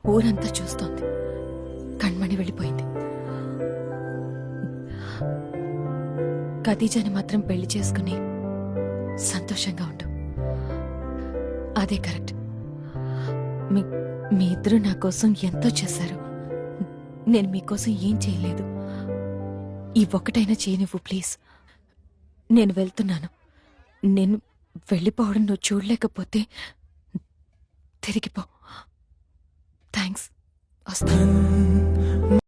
ఊరంతా చూస్తోంది. కణ్మణి వెళ్ళిపోయింది. ఖదీజాని మాత్రం పెళ్లి చేసుకుని సంతోషంగా ఉండు. అదే కరెక్ట్. మీ ఇద్దరు నా కోసం ఎంతో చేశారు. నేను మీకోసం ఏం చేయలేదు. ఈ ఒక్కటైనా చేయనివ్వు ప్లీజ్. నేను వెళ్తున్నాను. నేను వెళ్ళిపోవడం నువ్వు చూడలేకపోతే తిరిగిపో. థ్యాంక్స్. వస్తాను.